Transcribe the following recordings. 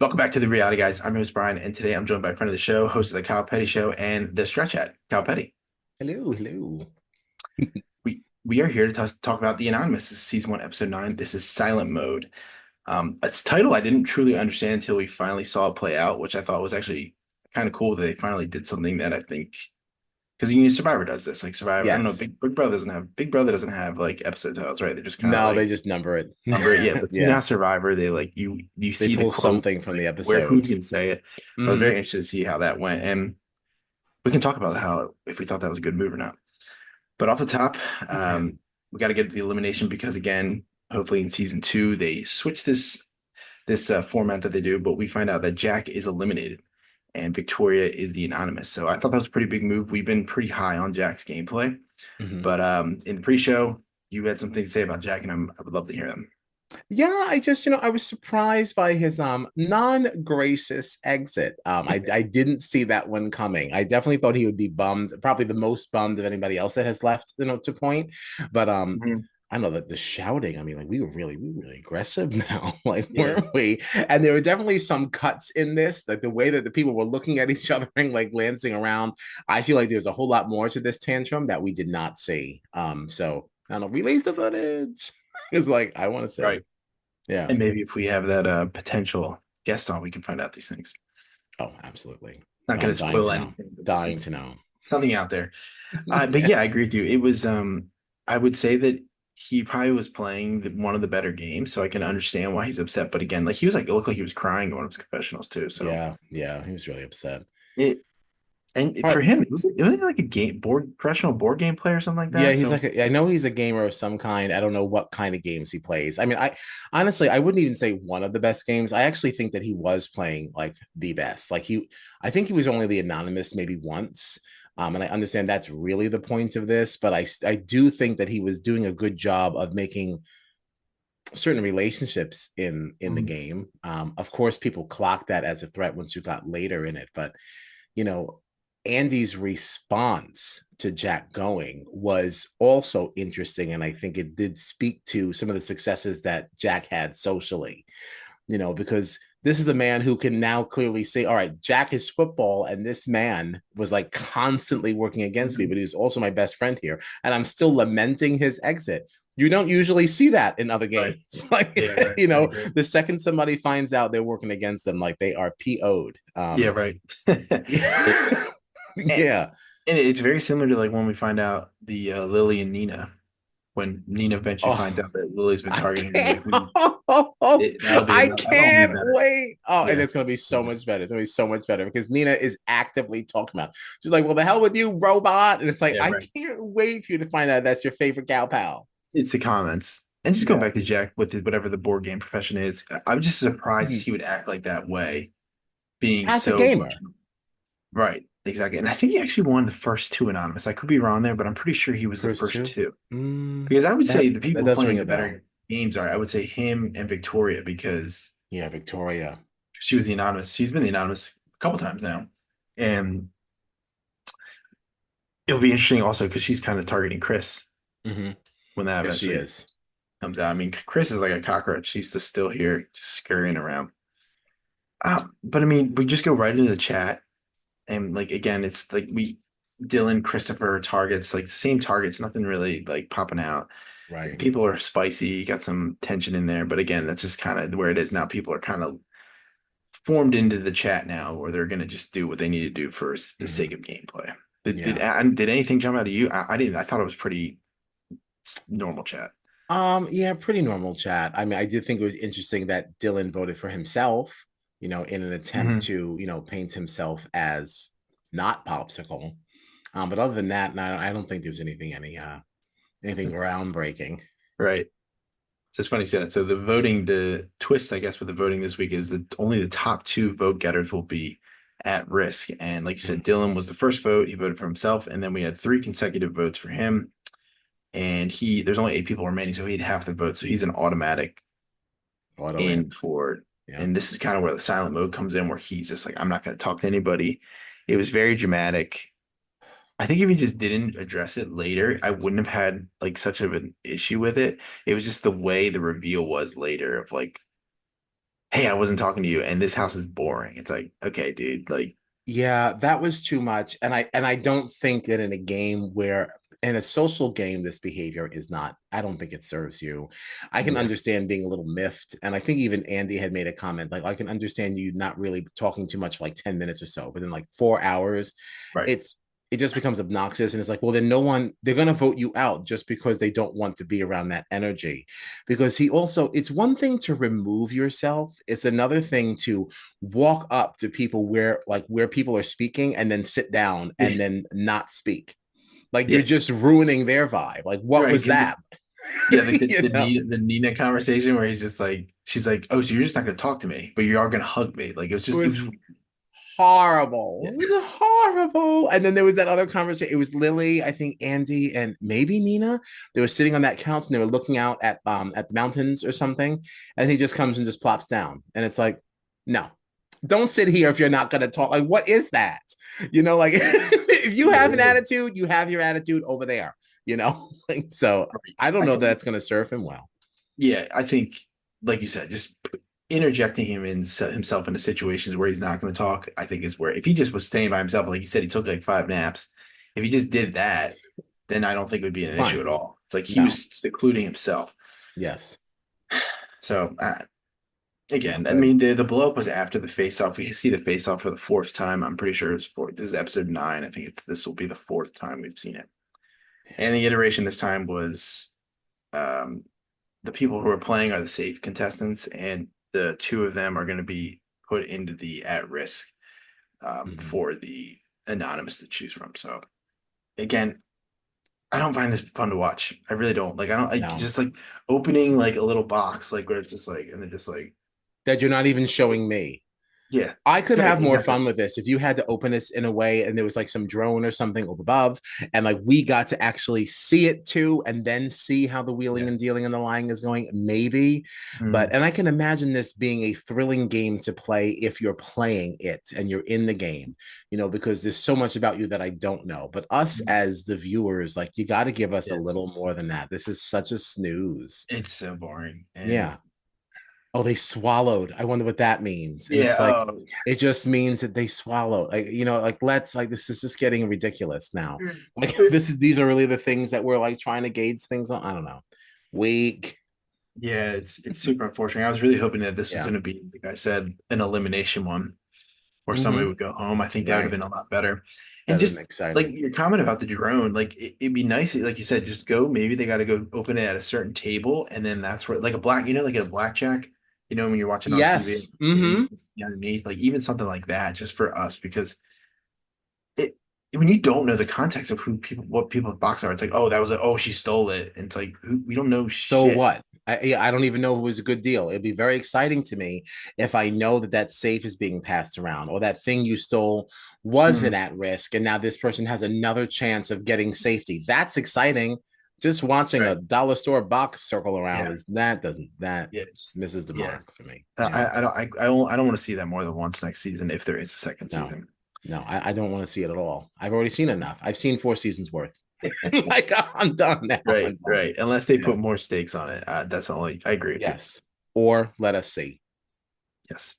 Welcome back to the Reality Guys. I'm your host Brian, and today I'm joined by a friend of the show, host of the Kyle Petty Show and the Stretch Chat, Kyle Petty. Hello, hello. We are here to talk about The Anonymous. This is season 1, episode 9. This is Silent Mode. Its title I didn't truly understand until we finally saw it play out, which I thought was actually kind of cool that they finally did something that I think because Survivor does this. Like Survivor, I don't know, Yes. Big Brother doesn't have like episode titles, right? They just kind of No, they like just number it. number it. Yeah, but Yeah. Survivor, they like you They see the pull quote, something from like the where who's episode. gonna say it. So I was very Hmm. interested to see how that went. And we can talk about how if we thought that was a good move or not. But off the top, Okay. we got to get to the elimination because again, hopefully in season 2 they switch this format that they do. But we find out that Jack is eliminated and Victoria is the anonymous. So I thought that was a pretty big move. We've been pretty high on Jack's gameplay, Hmm. but in the pre-show, you had some things to say about Jack, and I would love to hear them. Yeah, I just, I was surprised by his non-gracious exit. I didn't see that one coming. I definitely thought he would be bummed, probably the most bummed of anybody else that has left, to point. But Mhm. I know that the shouting, I mean, like we were really aggressive now, like, Yeah, weren't we? And there were definitely some cuts in this, like the way that the people were looking at each other and like glancing around. I feel like there's a whole lot more to this tantrum that we did not see. So I don't know, release the footage. It's like I want to see. right. Yeah. And maybe if we have that potential guest on, we can find out these things. Oh, absolutely. Not No, going I'm to dying spoil to know. anything, but just Dying it's to know. something out there. But Yeah. yeah, I agree with you. It was I would say that he probably was playing one of the better games, so I can understand why he's upset. But again, like he was like it looked like he was crying in one of his confessionals too. So Yeah. Yeah. He was really upset. it and All for right. him, it was like a game board professional board game player or something like Yeah, that. he's So like I know he's a gamer of some kind. I don't know what kind of games he plays. I mean, I honestly I wouldn't even say one of the best games. I actually think that he was playing like the best. I think he was only the anonymous maybe once. And I understand that's really the point of this, but I do think that he was doing a good job of making certain relationships in the Mhm. game. Of course, people clock that as a threat once you got later in it, but you know, Andy's response to Jack going was also interesting. And I think it did speak to some of the successes that Jack had socially, because this is a man who can now clearly say, all right, Jack is football, and this man was like constantly working against me, Mhm. but he's also my best friend here. And I'm still lamenting his exit. You don't usually see that in other Right. games. Like, Yeah, right. I agree. the second somebody finds out they're working against them, like they are PO'd. Yeah, right. It, and, Yeah. and it's very similar to like when we find out the Lily and Nina when Nina eventually finds Oh, out that Lily's been I targeting her. can't. Like, that'll be I that'll be can't better. wait. Oh, and Yeah. it's gonna be so much better. It's gonna be so much better because Nina is actively talking about it. She's like, "Well, the hell with you, robot!" And it's like, Yeah, I right. can't wait for you to find out that's your favorite gal pal. It's the comments. And just going Yeah. back to Jack with his, whatever the board game profession is, I'm just surprised Mhm. he would act like that way, being As a so gamer, right. Exactly. And I think he actually won the first two anonymous. I could be wrong there, but I'm pretty sure he was the first first two. two. Mm, Because I would say that the that people does playing ring the a bell. better games are, I would say him and Victoria because Yeah, Victoria. she was the anonymous. She's been the anonymous a couple times now. And it'll be interesting also because she's kind of targeting Chris Hmm. when that Yes, she eventually is. comes out. I mean, Chris is like a cockroach. She's just still here, just scurrying around. But I mean, we just go right into the chat, and like again, it's like we Dylan, Christopher targets like the same targets, nothing really like popping out. Right. People are spicy, you got some tension in there, but again, that's just kind of where it is now. People are kind of formed into the chat now, where they're gonna just do what they need to do for the Hmm. sake of gameplay. Did Yeah. did anything jump out of you? I didn't. I thought it was pretty normal chat. Yeah, pretty normal chat. I mean, I did think it was interesting that Dylan voted for himself, in an attempt Mhm. to, paint himself as not popsicle. But other than that, no, I don't think there was anything groundbreaking. Right. So it's funny you say that. So the twist, I guess, with the voting this week is that only the top two vote getters will be at risk. And like you said, Mhm. Dylan was the first vote. He voted for himself, and then we had three consecutive votes for him. And there's only 8 people remaining, so he had half the vote. So he's an automatic Auto in. in for. Yeah. And this is kind of where the silent mode comes in, where he's just like, I'm not going to talk to anybody. It was very dramatic. I think if he just didn't address it later, I wouldn't have had like such of an issue with it. It was just the way the reveal was later of like, hey, I wasn't talking to you, and this house is boring. It's like, okay, dude, like, Yeah, that was too much. And I don't think that in a game where in a social game this behavior is not, I don't think it serves you. I can yeah, understand being a little miffed. And I think even Andy had made a comment like I can understand you not really talking too much for like 10 minutes or so, but in like 4 hours, right. it's it just becomes obnoxious. And it's like, well, then no one, they're gonna vote you out just because they don't want to be around that energy. Because he also, it's one thing to remove yourself, it's another thing to walk up to people where people are speaking and then sit down Yeah, and then not speak. Like you're yeah, just ruining their vibe. Like what right. was that? Yeah, like You know, The Nina conversation where he's just like, she's like, oh, so you're just not gonna talk to me, but you are gonna hug me. Like it it was was, horrible. yeah, It was horrible. And then there was that other conversation. It was Lily, I think Andy, and maybe Nina. They were sitting on that couch and they were looking out at the mountains or something. And he just comes and just plops down. And it's like, no, don't sit here if you're not gonna talk. Like, what is that? Like if you yeah, have an attitude, you have your attitude over there, you know? Like, so right. I don't I know think, that's gonna serve him well. yeah, I think, like you said, just interjecting himself into situations where he's not going to talk, I think is where if he just was staying by himself, like he said, he took like 5 naps. If he just did that, then I don't think it would be an issue Fine. at all. It's like he No. was secluding himself. Yes. So No again, I good. mean, the blow up was after the face off. We see the face off for the fourth time. I'm pretty sure it's four. This is episode 9. I think this will be the fourth time we've seen it. And the iteration this time was um, the people who are playing are the safe contestants, and the two of them are going to be put into the at risk Mhm. for the anonymous to choose from. So again, I don't find this fun to watch. I really don't. Like I don't. I No. just like opening like a little box, like where it's just like, and they're just like, That you're not even showing me. yeah, I could right, have more exactly. fun with this if you had to open this in a way and there was like some drone or something up above, and like we got to actually see it too, and then see how the wheeling Yeah. and dealing and the lying is going, maybe. Mm, And I can imagine this being a thrilling game to play if you're playing it and you're in the game, because there's so much about you that I don't know. But us as the viewers, like you got to give us a yeah, little more than that. This is such a snooze. it's so boring. And Yeah. Oh, they swallowed. I wonder what that means. And yeah, it's like, it just means that they swallowed. Like, like let's like this is just getting ridiculous now. Like these are really the things that we're like trying to gauge things on. I don't know. Weak. yeah, it's super unfortunate. I was really hoping that this was Yeah. going to be, like I said, an elimination one where somebody Mm-hmm. would go home. I think that would have Right. been a lot better. And That'd have been just like exciting. your comment about the drone, like it'd be nice, like you said, just go. Maybe they got to go open it at a certain table, and then that's where, like a black, like a blackjack, when you're watching on TV, Yes. Mm-hmm. you can see underneath, like even something like that, just for us, because it when you don't know the context of what people's box are, it's like, oh, that was like, oh, she stole it, and it's like, we don't know So shit. what? I don't even know if it was a good deal. It'd be very exciting to me if I know that that safe is being passed around or that thing you stole wasn't Mhm. at risk. And now this person has another chance of getting safety. That's exciting. Just watching a Right. dollar store box circle around Yeah. is that doesn't, that Yeah. just misses the Yeah. mark for me. Yeah. I don't want to see that more than once next season if there is a second No, season. no, I don't want to see it at all. I've already seen enough. I've seen 4 seasons worth. Like I'm done now. Right, I'm done. right. Unless they Yeah. put more stakes on it. That's the only. I agree with you. Yes. Or let us see. Yes.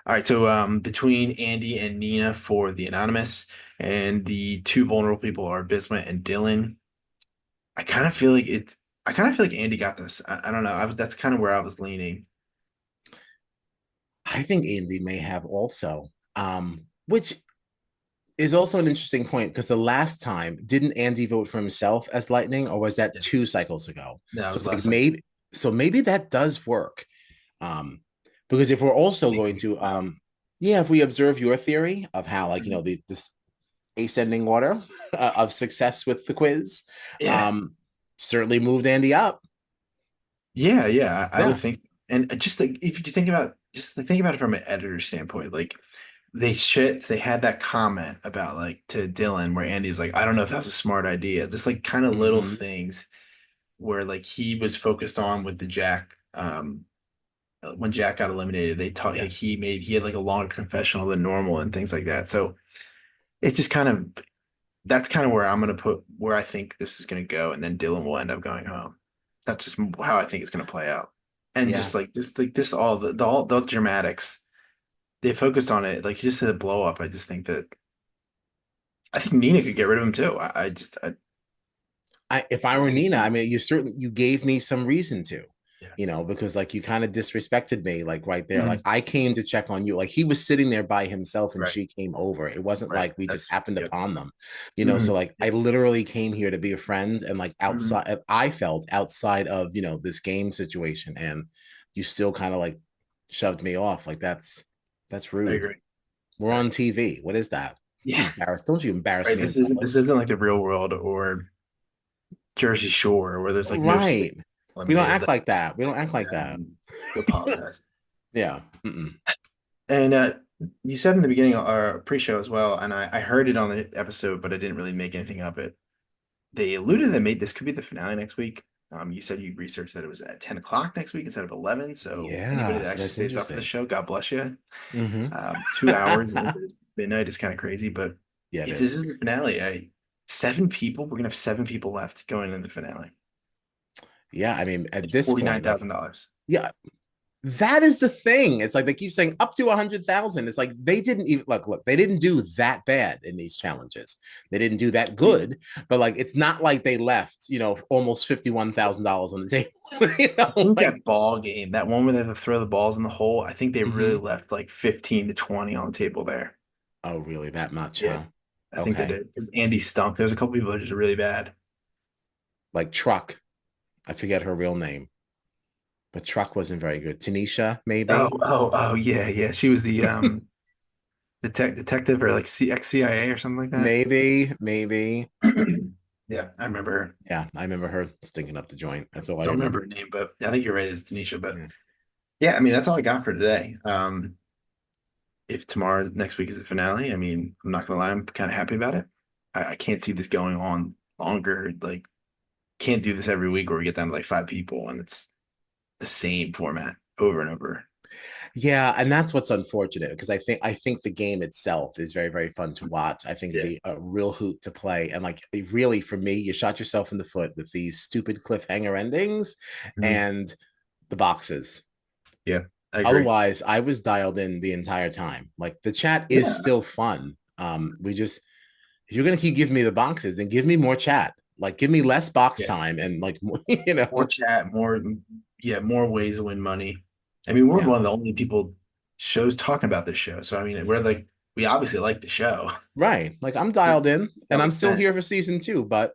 All right. So between Andy and Nina for the anonymous, and the two vulnerable people are Bismuth and Dylan. I kind of feel like it's. I kind of feel like Andy got this. I don't know. That's kind of where I was leaning. I think Andy may have also, which is also an interesting point because the last time, didn't Andy vote for himself as Lightning, or was that Yeah. 2 cycles ago? No, it So was it's like last cycle. maybe that does work. Um, because if we're It also makes going me to, feel yeah, if we observe your theory of how, like, bad. this ascending order of success with the quiz, Yeah. um, certainly moved Andy up. Yeah, yeah, I would Yeah. think. And just like if you think about just like, think about it from an editor standpoint, like they had that comment about like to Dylan where Andy was like, I don't know if that's a smart idea. Just like kind of little Mm-hmm. things where like he was focused on with the Jack when Jack got eliminated, they taught like Yes. he had like a longer confessional than normal and things like that. So it's just kind of that's kind of where I'm gonna put where I think this is gonna go, and then Dylan will end up going home. That's just how I think it's gonna play out. and Yeah. just like this all the dramatics they focused on it. Like just the blow up. I think Nina could get rid of him too. If I I were think it's Nina, gonna I be mean, you gave me some reason to, yeah. because like you kind of disrespected me, like right there. Like Mhm. I came to check on you. Like he was sitting there by himself and Right, she came over. It wasn't right. like we just That's happened yep. upon them, So Mhm. like I Yep. literally came here to be a friend and like Mhm. outside, I felt outside of, this game situation, and you still kind of like shoved me off. Like that's I rude. agree. We're Right. on TV. What is that? Yeah. Don't you embarrass Right. me in public. This isn't like the real world or Jersey Shore where there's like no state Right. We don't eliminated. act Like, like that. We don't act like yeah, that. do apologize. Yeah. Mm-mm. And you said in the beginning or pre-show as well, and I heard it on the episode, but I didn't really make anything of it. They alluded that made this could be the finale next week. You said you researched that it was at 10 o'clock next week instead of 11. So anybody Yeah. that So actually that's stays up for the interesting. show, God bless you. Mm-hmm. 2 hours into midnight is kind of crazy, but Yeah, it if this is. is the finale, seven people, we're gonna have seven people left going into the finale. Yeah. I mean, at It's this point, like, $49,000. yeah, that is the thing. It's like they keep saying up to 100,000. It's like they didn't even look, they didn't do that bad in these challenges. They didn't do that good, but like it's not like they left, almost $51,000 on the table. I think Like, that ball game, that one where they have to throw the balls in the hole, I think they really mhm. left like 15 to 20 on the table there. Oh, really? That much, Yeah, huh? I think they Okay. did. Because Andy stunk. There's a couple people that are just really bad. Like Truck. I forget her real name, but Truck wasn't very good. Tanisha, maybe. Oh, yeah, yeah. She was the detective or like CIA or something like that. Maybe. Yeah, I remember her. Yeah, I remember her stinking up the joint. That's all I Don't remember remember. her name, but I think you're right. It's Tanisha. But Yeah. yeah, I mean that's all I got for today. If tomorrow next week is the finale, I mean, I'm not gonna lie, I'm kind of happy about it. I can't see this going on longer. Like, can't do this every week where we get down to like five people and it's the same format over and over. Yeah, and that's what's unfortunate because I think the game itself is very, very fun to watch. I think it'd Yeah. be a real hoot to play. And like really for me, you shot yourself in the foot with these stupid cliffhanger endings Mhm. and the boxes. Yeah, I agree. Otherwise, I was dialed in the entire time. Like the chat is Yeah, still fun. We just if you're gonna keep giving me the boxes, then give me more chat. Like give me less box yeah. time and like More chat, yeah, more ways to win money. I mean, we're yeah. one of the only people shows talking about this show. So I mean, we obviously like the show. Right. Like I'm dialed It's in to and some I'm still extent. here for season 2, but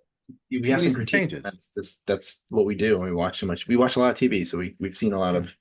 We give have me some some critiques. changes. That's what we do. We watch so much. We watch a lot of TV, so we've seen a lot Yeah. of.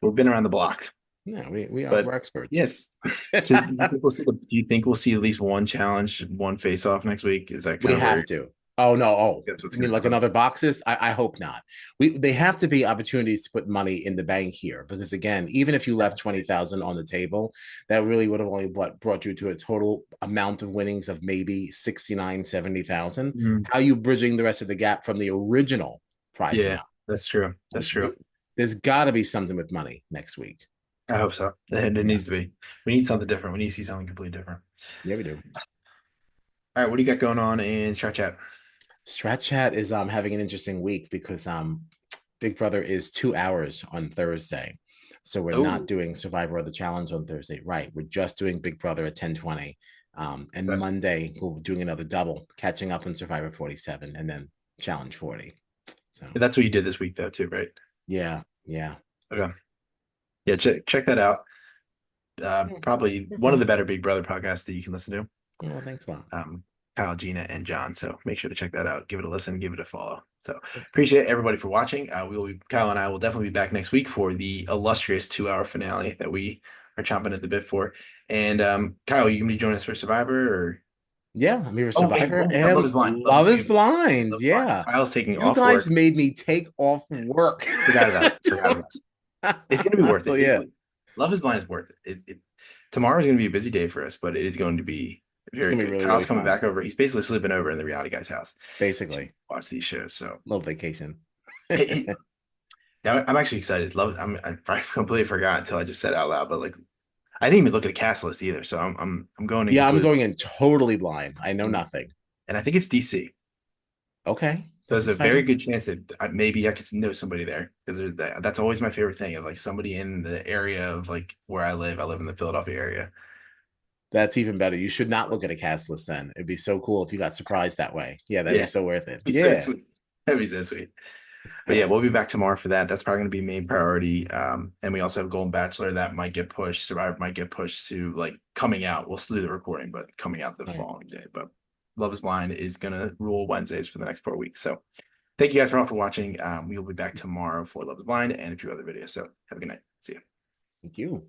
We've been around the block. Yeah, we're But experts. yes, so do you think we'll see at least one challenge, one face off next week? Is that We kind of have where to. Oh no, that's what's you mean gonna like happen? another boxes? I hope not. They have to be opportunities to put money in the bank here because again, even if you left 20,000 on the table, that really would have only brought you to a total amount of winnings of maybe 69, 70,000. Mhm. How are you bridging the rest of the gap from the original prize Yeah, amount? that's true. That's Like true. there's got to be something with money next week. I hope so. It Yeah, needs to be. We need something different. We need to see something completely different. yeah, we do. All right, what do you got going on in Strat Chat? Strat Chat is having an interesting week because Big Brother is 2 hours on Thursday. So we're not Oh, doing Survivor or the Challenge on Thursday. Right. We're just doing Big Brother at 10:20. And okay. Monday we'll be doing another double, catching up on Survivor 47 and then Challenge 40. So That's what you did this week, though, too, right? yeah, yeah. Okay. Yeah, check that out. Yeah, Probably we're one of fun. the better Big Brother podcasts that you can listen to. Well, thanks a lot. Kyle, Gina, and John. So make sure to check that out. Give it a listen. Give it a follow. So appreciate everybody for watching. Kyle and I will definitely be back next week for the illustrious 2 hour finale that we are chomping at the bit for. And Kyle, you can be joining us for Survivor or Yeah, I'm here for oh wait, Survivor Love and is Blind. Love is Blind. Love is Blind. Yeah. Kyle's taking You off guys work. made me take off Yeah, work. forgot about it. Forgot about it. It's gonna be worth So it. yeah, Love is Blind is worth it. Tomorrow is gonna be a busy day for us, but it is going to be it's very gonna be good. really, Kyle's really coming fun. back over. He's basically sleeping over in the Reality Guy's house to Basically, watch these shows. So little vacation. it, it, yeah, I'm actually excited. I completely forgot until I just said it out loud. But like, I didn't even look at a cast list either. So I'm going in Yeah, I'm completely, going in totally blind. I know nothing. and I think it's DC. Okay. That's there's a very exciting. good chance that maybe I could know somebody there because there's that. That's always my favorite thing of like somebody in the area of like where I live. I live in the Philadelphia area. That's even better. You should not look at a cast list then. It'd be so cool if you got surprised that way. Yeah, that'd be Yeah, so worth it. it's so Yeah. sweet. That'd be so sweet. But yeah, we'll be back tomorrow for that. That's probably going to be main priority. And we also have Golden Bachelor that might get pushed. Survivor might get pushed to like coming out. We'll still do the recording, but coming out the All right. following day. But Love is Blind is going to rule Wednesdays for the next 4 weeks. So thank you guys for all for watching. We will be back tomorrow for Love is Blind and a few other videos. So have a good night. See you. Thank you.